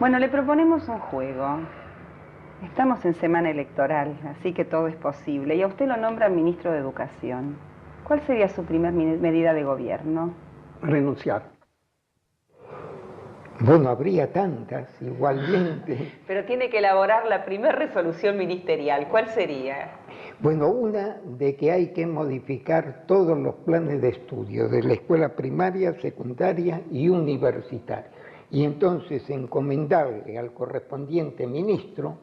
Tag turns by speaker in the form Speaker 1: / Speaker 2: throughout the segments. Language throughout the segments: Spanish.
Speaker 1: Bueno, le proponemos un juego. Estamos en semana electoral, así que todo es posible. Y a usted lo nombran ministro de Educación. ¿Cuál sería su primer medida de gobierno?
Speaker 2: Renunciar. Bueno, habría tantas, igualmente.
Speaker 1: Pero tiene que elaborar la primera resolución ministerial. ¿Cuál sería?
Speaker 2: Bueno, una de que hay que modificar todos los planes de estudio de la escuela primaria, secundaria y universitaria. Y entonces encomendarle al correspondiente ministro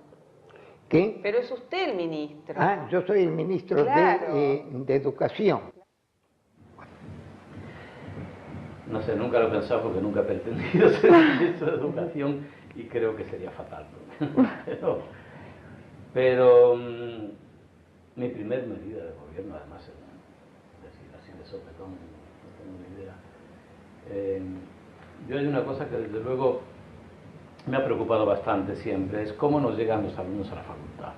Speaker 2: que...
Speaker 1: Pero es usted el ministro.
Speaker 2: Ah, yo soy el ministro
Speaker 1: Claro.
Speaker 2: de Educación.
Speaker 3: No sé, nunca lo he pensado porque nunca he pretendido ser ministro de Educación y creo que sería fatal. Pero mi primer medida de gobierno, además, es decir, así de sopetón, no tengo ni idea. Yo hay una cosa que desde luego me ha preocupado bastante siempre, es cómo nos llegan los alumnos a la facultad.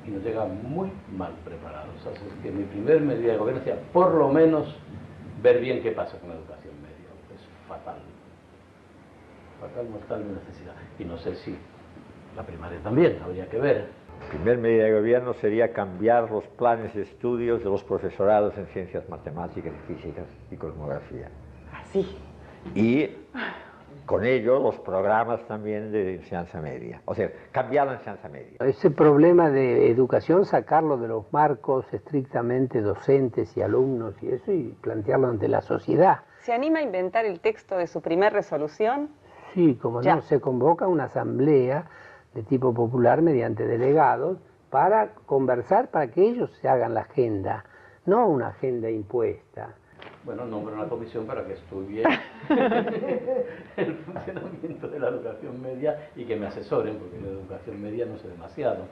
Speaker 3: Y nos llegan muy mal preparados. Así que mi primer medida de gobierno sería, por lo menos, ver bien qué pasa con la educación media. Es fatal. Fatal, mortal de necesidad. Y no sé si la primaria también, habría que ver.
Speaker 4: La primera medida de gobierno sería cambiar los planes de estudios de los profesorados en ciencias matemáticas y físicas y cosmografía.
Speaker 1: Así.
Speaker 4: Y con ello los programas también de enseñanza media. O sea, cambiar la enseñanza media.
Speaker 5: Ese problema de educación, sacarlo de los marcos estrictamente docentes y alumnos y eso, y plantearlo ante la sociedad.
Speaker 1: ¿Se anima a inventar el texto de su primer resolución?
Speaker 5: Sí, como no, se convoca una asamblea de tipo popular mediante delegados para conversar, para que ellos se hagan la agenda, no una agenda impuesta.
Speaker 3: Bueno, nombro una comisión para que estudie el funcionamiento de la educación media y que me asesoren, porque la educación media no sé demasiado.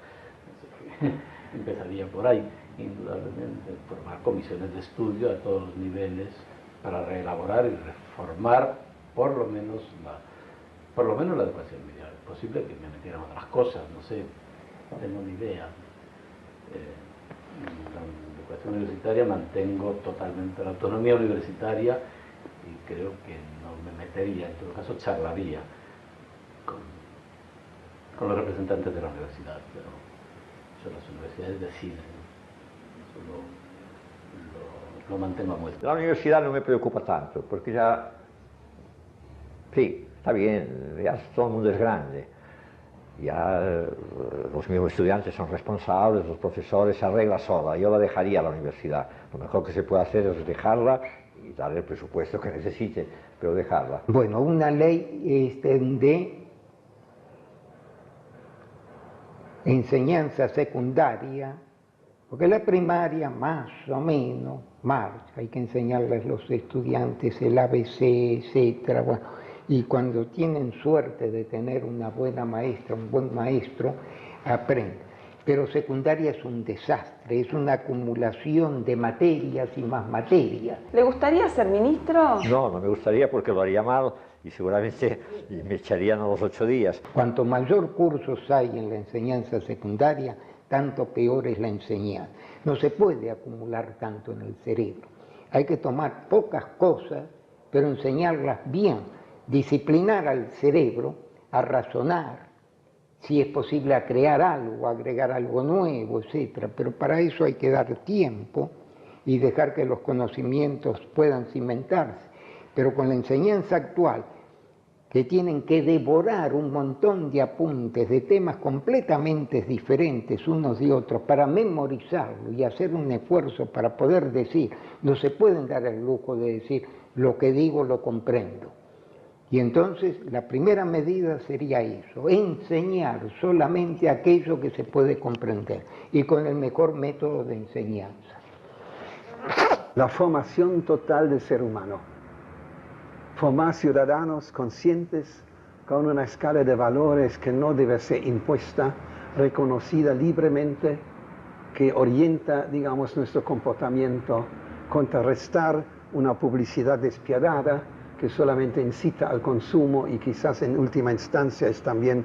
Speaker 3: Empezaría por ahí, indudablemente, formar comisiones de estudio a todos los niveles para reelaborar y reformar por lo menos la educación media. Es posible que me metieran otras cosas, no sé, no tengo ni idea. La educación universitaria mantengo totalmente la autonomía universitaria y creo que no me metería, en todo caso charlaría con los representantes de la universidad, pero son las universidades deciden, eso lo mantengo a muestra.
Speaker 4: La universidad no me preocupa tanto, porque ya, sí, está bien, ya todo el mundo es grande. Ya los mismos estudiantes son responsables, los profesores, se arregla sola. Yo la dejaría a la universidad. Lo mejor que se puede hacer es dejarla y darle el presupuesto que necesite, pero dejarla.
Speaker 2: Bueno, una ley de enseñanza secundaria, porque la primaria más o menos marcha, hay que enseñarles a los estudiantes el ABC, etcétera. Bueno, y cuando tienen suerte de tener una buena maestra, un buen maestro, aprenden. Pero secundaria es un desastre, es una acumulación de materias y más materias.
Speaker 1: ¿Le gustaría ser ministro?
Speaker 4: No, no me gustaría porque lo haría mal y seguramente me echarían a los 8 días.
Speaker 2: Cuanto mayor cursos hay en la enseñanza secundaria, tanto peor es la enseñanza. No se puede acumular tanto en el cerebro. Hay que tomar pocas cosas, pero enseñarlas bien. Disciplinar al cerebro a razonar, si es posible a crear algo, a agregar algo nuevo, etc. Pero para eso hay que dar tiempo y dejar que los conocimientos puedan cimentarse. Pero con la enseñanza actual, que tienen que devorar un montón de apuntes de temas completamente diferentes unos de otros para memorizarlo y hacer un esfuerzo para poder decir, no se pueden dar el lujo de decir lo que digo lo comprendo. Y entonces la primera medida sería eso, enseñar solamente aquello que se puede comprender y con el mejor método de enseñanza.
Speaker 6: La formación total del ser humano. Formar ciudadanos conscientes con una escala de valores que no debe ser impuesta, reconocida libremente, que orienta, digamos, nuestro comportamiento, contrarrestar una publicidad despiadada que solamente incita al consumo y quizás en última instancia es también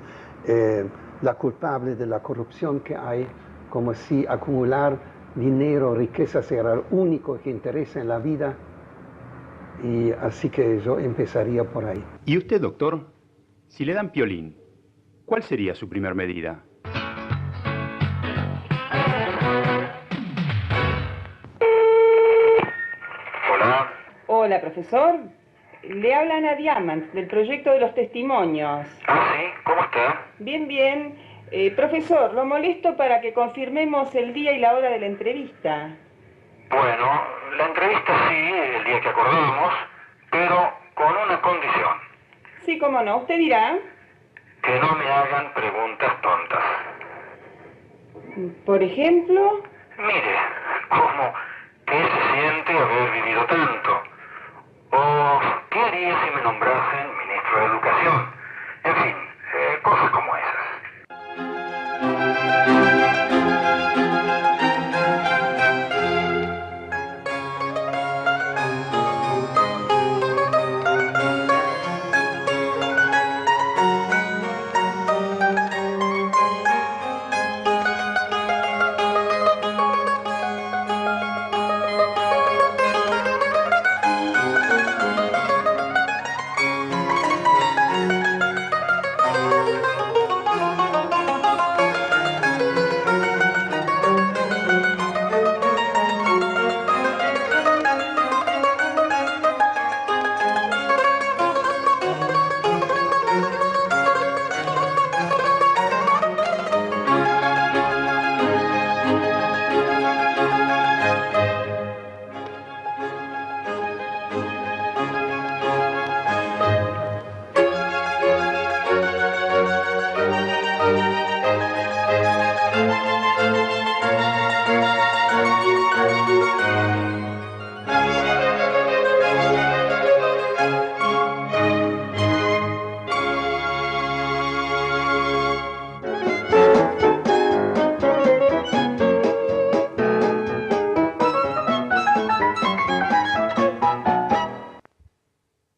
Speaker 6: la culpable de la corrupción que hay, como si acumular dinero, riqueza será lo único que interesa en la vida, y así que yo empezaría por ahí.
Speaker 7: ¿Y usted, doctor? Si le dan Piolín, ¿cuál sería su primer medida?
Speaker 8: Hola.
Speaker 1: Hola, profesor. Le habla Ana Diamant, del proyecto de los testimonios.
Speaker 8: Ah, sí, ¿cómo está?
Speaker 1: Bien, bien. Profesor, lo molesto para que confirmemos el día y la hora de la entrevista.
Speaker 8: Bueno, la entrevista sí, el día que acordamos, pero con una condición.
Speaker 1: Sí, cómo no. Usted dirá.
Speaker 8: Que no me hagan preguntas tontas.
Speaker 1: Por ejemplo.
Speaker 8: Mire, como, ¿qué se siente haber vivido tanto? O, ¿qué haría si me nombrasen ministro de Educación? En fin, cosas como esas.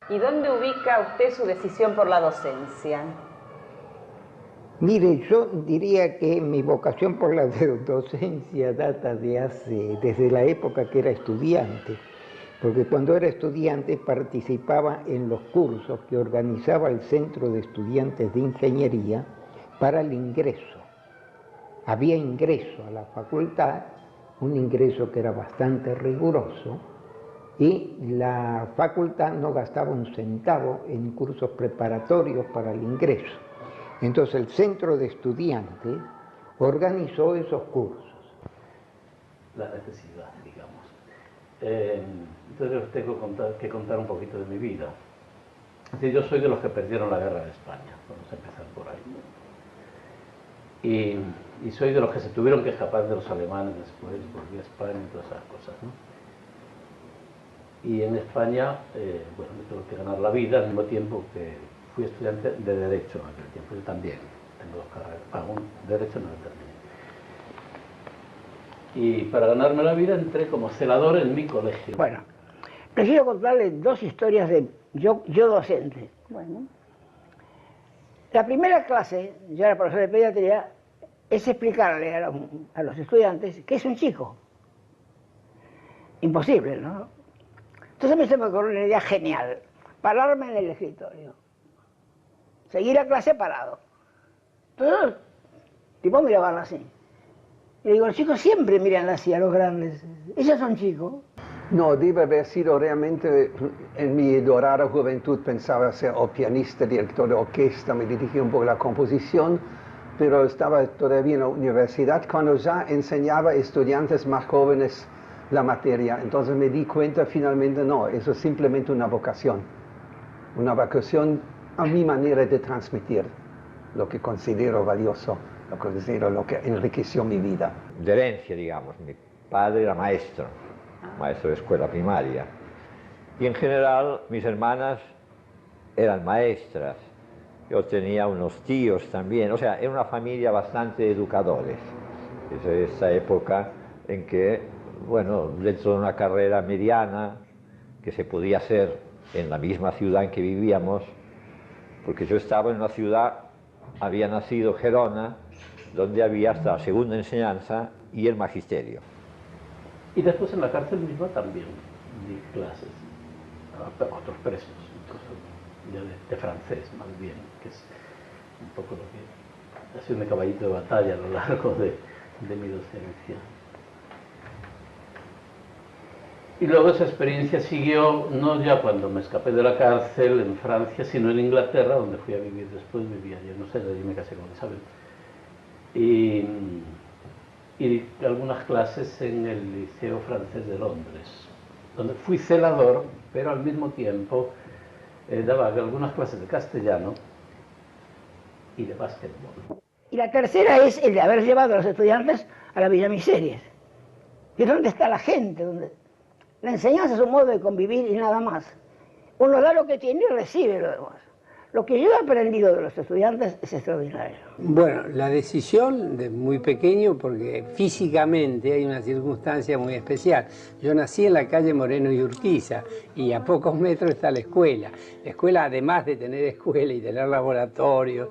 Speaker 1: ¿Y dónde ubica usted su decisión por la docencia?
Speaker 2: Mire, yo diría que mi vocación por la docencia data desde la época que era estudiante, porque cuando era estudiante participaba en los cursos que organizaba el Centro de Estudiantes de Ingeniería para el ingreso. Había ingreso a la facultad, un ingreso que era bastante riguroso, y la facultad no gastaba un centavo en cursos preparatorios para el ingreso. Entonces el centro de estudiantes organizó esos cursos.
Speaker 3: La necesidad, digamos. Entonces os tengo que contar un poquito de mi vida. Es decir, yo soy de los que perdieron la guerra de España, vamos a empezar por ahí. Y soy de los que se tuvieron que escapar de los alemanes después, volví a España y todas esas cosas, ¿no? Y en España, bueno, me tuve que ganar la vida al mismo tiempo que fui estudiante de Derecho en aquel tiempo. Yo también tengo 2 carreras, aún Derecho no lo terminé. Y para ganarme la vida entré como celador en mi colegio.
Speaker 9: Bueno, prefiero contarle 2 historias de yo docente.
Speaker 1: Bueno.
Speaker 9: La primera clase, yo era profesor de pediatría, es explicarle a los estudiantes qué es un chico. Imposible, ¿no? Entonces me se me ocurrió una idea genial, pararme en el escritorio, seguir la clase parado. Entonces, tipo miraban así. Y digo, los chicos siempre miran así a los grandes. ¿Ellos son chicos?
Speaker 6: No, debe haber sido realmente, en mi dorada juventud pensaba ser o pianista, director de orquesta, me dirigí un poco a la composición, pero estaba todavía en la universidad cuando ya enseñaba a estudiantes más jóvenes la materia. Entonces me di cuenta finalmente, no, eso es simplemente una vocación a mi manera de transmitir lo que considero valioso, lo que considero lo que enriqueció mi vida.
Speaker 4: De herencia, digamos. Mi padre era maestro de escuela primaria. Y en general mis hermanas eran maestras. Yo tenía unos tíos también, o sea, era una familia bastante educadores. Es esa época en que, bueno, dentro de una carrera mediana que se podía hacer en la misma ciudad en que vivíamos, porque yo estaba en una ciudad, había nacido Gerona, donde había hasta la segunda enseñanza y el magisterio.
Speaker 3: Y después en la cárcel misma también di clases a otros presos. de francés más bien, que es un poco lo que ha sido mi caballito de batalla a lo largo de mi docencia. Y luego esa experiencia siguió, no ya cuando me escapé de la cárcel en Francia, sino en Inglaterra, donde fui a vivir después, vivía yo, no sé, allí me casé con Isabel. Y algunas clases en el Liceo Francés de Londres, donde fui celador, pero al mismo tiempo daba algunas clases de castellano y de básquetbol.
Speaker 9: Y la tercera es el de haber llevado a los estudiantes a la Villa Miserias, que es donde está la gente, donde la enseñanza es un modo de convivir y nada más. Uno da lo que tiene y recibe lo demás. Lo que yo he aprendido de los estudiantes es extraordinario.
Speaker 5: Bueno, la decisión de muy pequeño, porque físicamente hay una circunstancia muy especial. Yo nací en la calle Moreno y Urquiza y a pocos metros está la escuela. La escuela, además de tener escuela y tener laboratorios,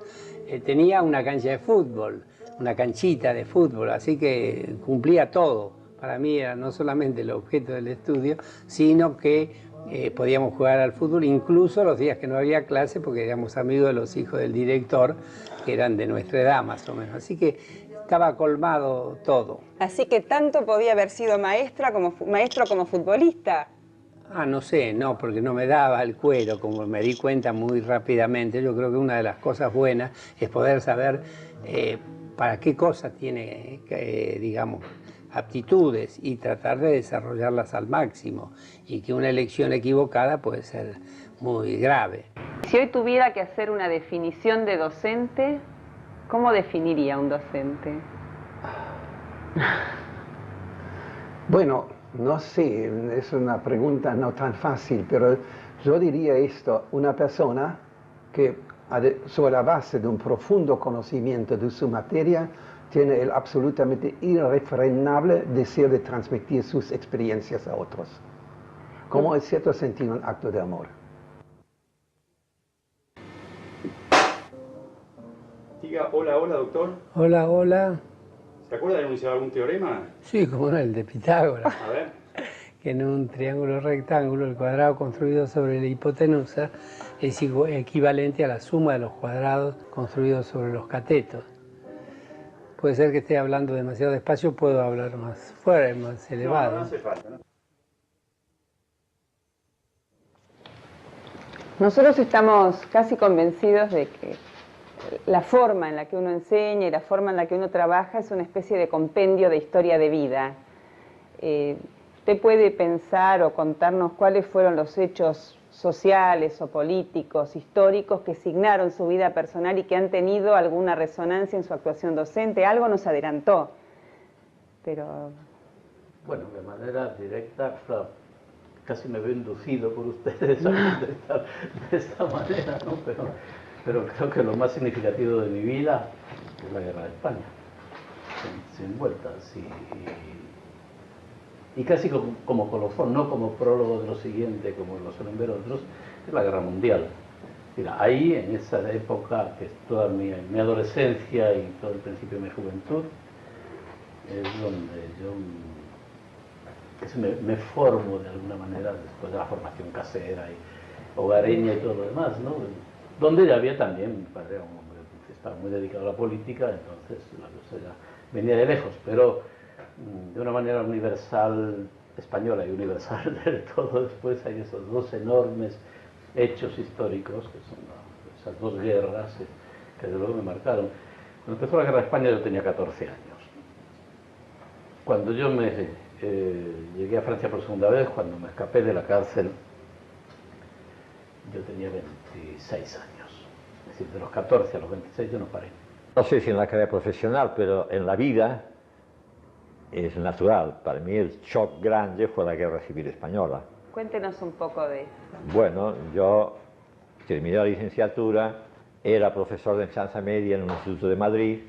Speaker 5: tenía una cancha de fútbol, una canchita de fútbol, así que cumplía todo. Para mí era no solamente el objeto del estudio, sino que podíamos jugar al fútbol incluso los días que no había clase, porque éramos amigos de los hijos del director, que eran de nuestra edad más o menos. Así que estaba colmado todo.
Speaker 1: Así que tanto podía haber sido maestro como futbolista.
Speaker 5: Ah, no sé, no, porque no me daba el cuero, como me di cuenta muy rápidamente. Yo creo que una de las cosas buenas es poder saber para qué cosa tiene, digamos, aptitudes y tratar de desarrollarlas al máximo, y que una elección equivocada puede ser muy grave.
Speaker 1: Si hoy tuviera que hacer una definición de docente, ¿cómo definiría un docente?
Speaker 6: Bueno, no sé, es una pregunta no tan fácil, pero yo diría esto: una persona que sobre la base de un profundo conocimiento de su materia tiene el absolutamente irrefrenable deseo de transmitir sus experiencias a otros, como en cierto sentido un acto de amor.
Speaker 7: Diga, hola, hola, doctor.
Speaker 5: Hola, hola.
Speaker 7: ¿Se acuerda de enunciar algún teorema?
Speaker 5: Sí, como era el de Pitágoras.
Speaker 7: A ver.
Speaker 5: Que en un triángulo rectángulo el cuadrado construido sobre la hipotenusa es equivalente a la suma de los cuadrados construidos sobre los catetos. Puede ser que esté hablando demasiado despacio, puedo hablar más fuerte, más elevado.
Speaker 7: No, no hace falta, ¿no?
Speaker 1: Nosotros estamos casi convencidos de que la forma en la que uno enseña y la forma en la que uno trabaja es una especie de compendio de historia de vida. ¿Usted puede pensar o contarnos cuáles fueron los hechos sociales o políticos, históricos, que signaron su vida personal y que han tenido alguna resonancia en su actuación docente? Algo nos adelantó, pero...
Speaker 3: Bueno, de manera directa, claro, casi me veo inducido por ustedes a contestar de esta manera, ¿no? Pero creo que lo más significativo de mi vida es la Guerra de España, sin vueltas, y casi como colofón, no como prólogo de lo siguiente, como lo suelen ver otros, es la Guerra Mundial. Mira, ahí, en esa época, que es toda mi adolescencia y todo el principio de mi juventud, es donde yo me formo de alguna manera después de la formación casera y hogareña y todo lo demás, ¿no? Donde ya había también, mi padre era un hombre que estaba muy dedicado a la política, entonces la cosa ya venía de lejos, pero de una manera universal, española y universal del todo. Después hay esos dos enormes hechos históricos, que son esas dos guerras que desde luego me marcaron. Cuando empezó la Guerra de España yo tenía 14 años. Cuando yo llegué a Francia por segunda vez, cuando me escapé de la cárcel, yo tenía 26 años. Es decir, de los 14 a los 26 yo no paré.
Speaker 4: No sé si en la carrera profesional, pero en la vida es natural. Para mí el shock grande fue la Guerra Civil Española.
Speaker 1: Cuéntenos un poco de eso.
Speaker 4: Bueno, yo terminé la licenciatura, era profesor de enseñanza media en un instituto de Madrid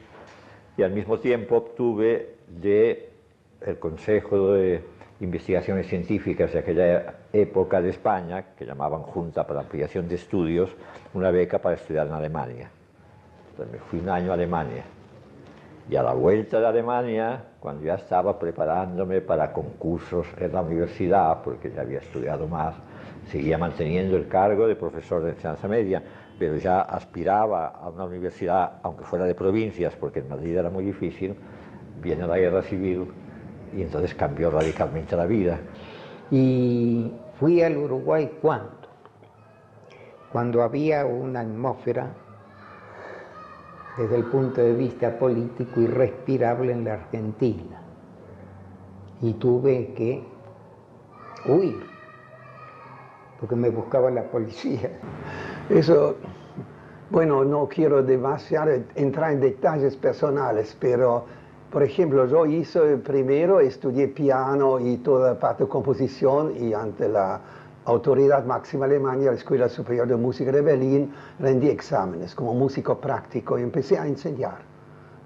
Speaker 4: y al mismo tiempo obtuve del Consejo de Investigaciones Científicas de aquella época de España, que llamaban Junta para Ampliación de Estudios, una beca para estudiar en Alemania. Entonces me fui un año a Alemania. Y a la vuelta de Alemania, cuando ya estaba preparándome para concursos en la universidad, porque ya había estudiado más seguía manteniendo el cargo de profesor de enseñanza media, pero ya aspiraba a una universidad, aunque fuera de provincias, porque en Madrid era muy difícil. Viene la guerra civil y entonces cambió radicalmente la vida.
Speaker 2: Y fui al Uruguay cuando había una atmósfera desde el punto de vista político irrespirable en la Argentina, y tuve que huir porque me buscaba la policía.
Speaker 6: Eso, bueno, no quiero demasiado entrar en detalles personales, pero por ejemplo, yo hice primero, estudié piano y toda parte de composición, y ante la autoridad máxima alemana, la Escuela Superior de Música de Berlín, rendí exámenes como músico práctico y empecé a enseñar.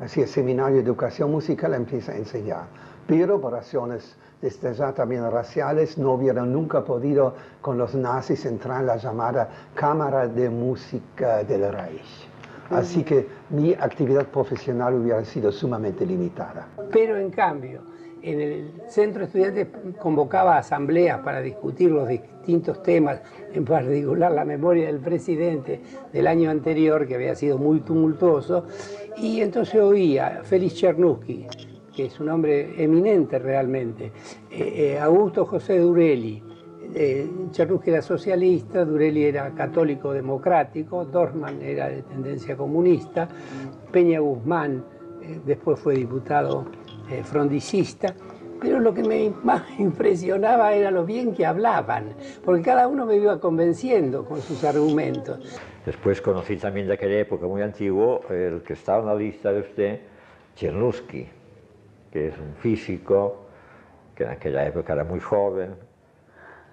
Speaker 6: Así el seminario de educación musical empecé a enseñar. Pero por razones desde ya también raciales no hubieran nunca podido con los nazis entrar en la llamada Cámara de Música del Reich. Así que mi actividad profesional hubiera sido sumamente limitada.
Speaker 5: Pero en cambio, en el centro de estudiantes convocaba asambleas para discutir los distintos temas, en particular la memoria del presidente del año anterior, que había sido muy tumultuoso, y entonces oía a Félix Chernusky, que es un hombre eminente realmente, Augusto José Durelli. Chernusky era socialista, Durelli era católico democrático, Dorfman era de tendencia comunista, Peña Guzmán después fue diputado frondicista, pero lo que me más impresionaba era lo bien que hablaban, porque cada uno me iba convenciendo con sus argumentos.
Speaker 4: Después conocí también de aquella época muy antiguo el que estaba en la lista de usted, Chernusky, que es un físico que en aquella época era muy joven,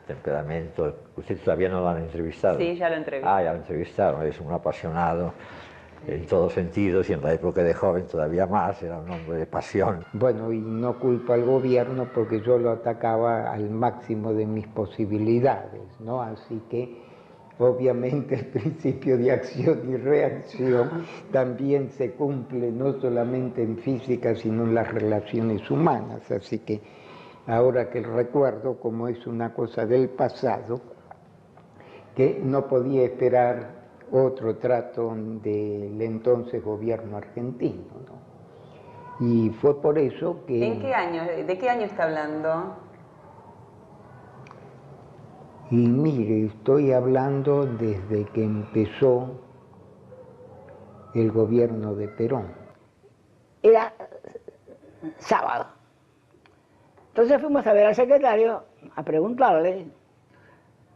Speaker 4: temperamento. ¿Usted todavía no lo han entrevistado?
Speaker 1: Sí, ya lo entrevisté.
Speaker 4: Ah, ya lo entrevistaron. Es un apasionado en todos sentidos, y en la época de joven todavía más, era un hombre de pasión.
Speaker 2: Bueno, y no culpo al gobierno porque yo lo atacaba al máximo de mis posibilidades, ¿no? Así que obviamente el principio de acción y reacción también se cumple no solamente en física, sino en las relaciones humanas. Así que ahora que recuerdo, como es una cosa del pasado, que no podía esperar otro trato del entonces gobierno argentino, ¿no? Y fue por eso que...
Speaker 1: ¿En qué año? ¿De qué año está hablando?
Speaker 2: Y mire, estoy hablando desde que empezó el gobierno de Perón.
Speaker 9: Era sábado. Entonces fuimos a ver al secretario a preguntarle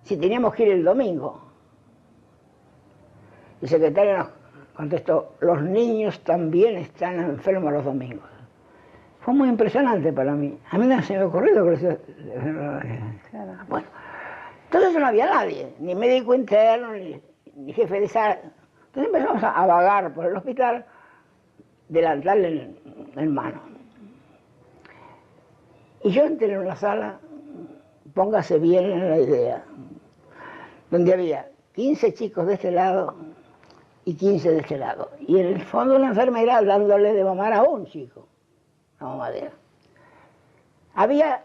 Speaker 9: si teníamos que ir el domingo. El secretario nos contestó: los niños también están enfermos los domingos. Fue muy impresionante para mí. A mí no se me ha ocurrido que bueno, entonces no había nadie, ni médico interno, ni jefe de sala. Entonces empezamos a vagar por el hospital, delantal en mano. Y yo entré en una sala, póngase bien en la idea, donde había 15 chicos de este lado y 15 de este lado. Y en el fondo una enfermera dándole de mamar a un chico, la mamadera. Había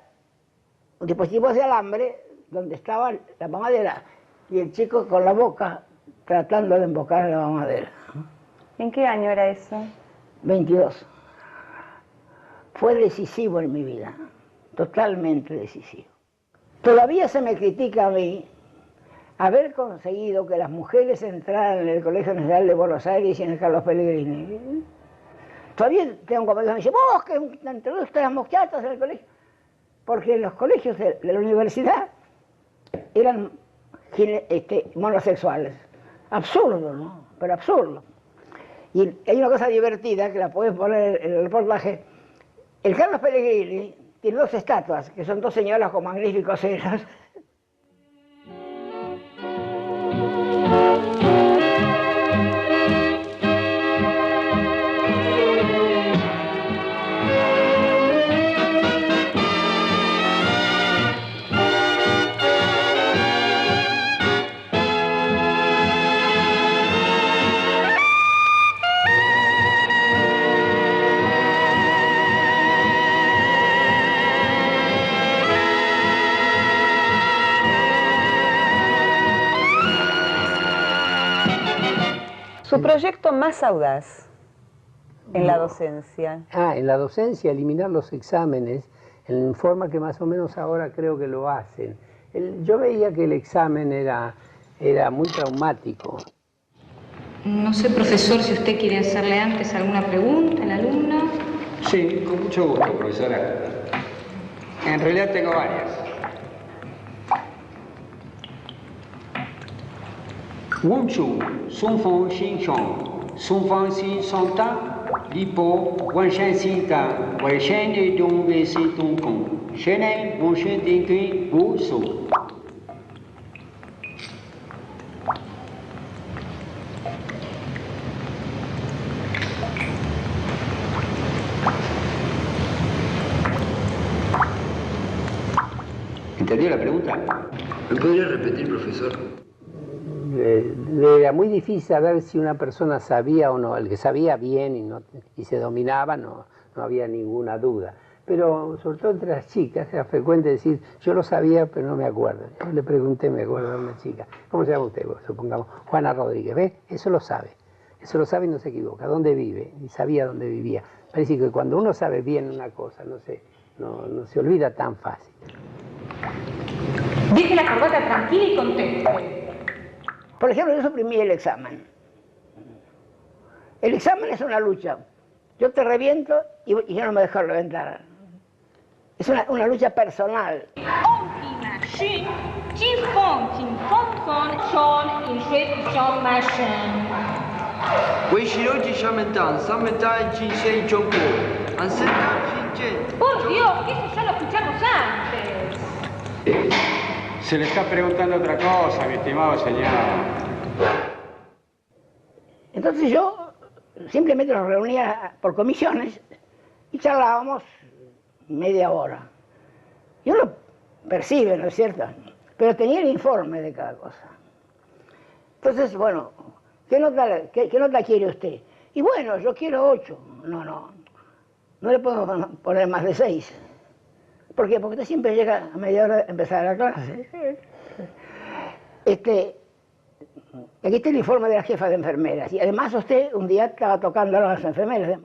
Speaker 9: dispositivos de alambre donde estaba la mamadera y el chico con la boca tratando de embocar la mamadera.
Speaker 1: ¿En qué año era eso?
Speaker 9: 22. Fue decisivo en mi vida, totalmente decisivo. Todavía se me critica a mí haber conseguido que las mujeres entraran en el Colegio Nacional de Buenos Aires y en el Carlos Pellegrini. Todavía tengo compañeros que me dicen: vos que introdujiste a las muchachas en el colegio. Porque los colegios de la universidad eran monosexuales. Absurdo, ¿no? Pero absurdo. Y hay una cosa divertida que la puedes poner en el reportaje. El Carlos Pellegrini tiene dos estatuas, que son dos señoras con magníficos senos.
Speaker 1: Su proyecto más audaz en la docencia.
Speaker 5: En la docencia, eliminar los exámenes en forma que más o menos ahora creo que lo hacen. Yo veía que el examen era muy traumático.
Speaker 10: No sé, profesor, si usted quiere hacerle antes alguna pregunta al alumno.
Speaker 11: Sí, con mucho gusto, profesora. En realidad tengo varias. 文主松风心胸，松方心上当，李波万山心当，外山的东北是东宫，现在文学定根无数。¿Entendió la pregunta?
Speaker 12: ¿Me podría repetir, profesor?
Speaker 5: Era muy difícil saber si una persona sabía o no. El que sabía bien y se dominaba, no había ninguna duda. Pero sobre todo entre las chicas era frecuente decir, yo lo sabía pero no me acuerdo. Yo le pregunté, me acuerdo a una chica, ¿cómo se llama usted? Bueno, supongamos, Juana Rodríguez, ¿ves? Eso lo sabe y no se equivoca. ¿Dónde vive? Y sabía dónde vivía. Parece que cuando uno sabe bien una cosa, no se olvida tan fácil.
Speaker 10: Deje la corbata tranquila y conteste.
Speaker 9: Por ejemplo, yo suprimí el examen. El examen es una lucha. Yo te reviento y yo no me dejo reventar. Es una lucha personal.
Speaker 10: Por Dios, eso ya lo escuchamos antes.
Speaker 11: Se le está preguntando otra cosa, mi estimado señor.
Speaker 9: Entonces yo simplemente nos reunía por comisiones y charlábamos media hora. Y uno percibe, ¿no es cierto? Pero tenía el informe de cada cosa. Entonces, bueno, ¿qué nota quiere usted? Y bueno, yo quiero 8. No le puedo poner más de 6. ¿Por qué? Porque usted siempre llega a media hora de empezar la clase. Aquí está el informe de la jefa de enfermeras. Y además usted un día estaba tocando a las enfermeras.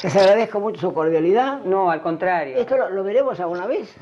Speaker 9: Les agradezco mucho su cordialidad.
Speaker 1: No, al contrario.
Speaker 9: ¿Esto lo veremos alguna vez?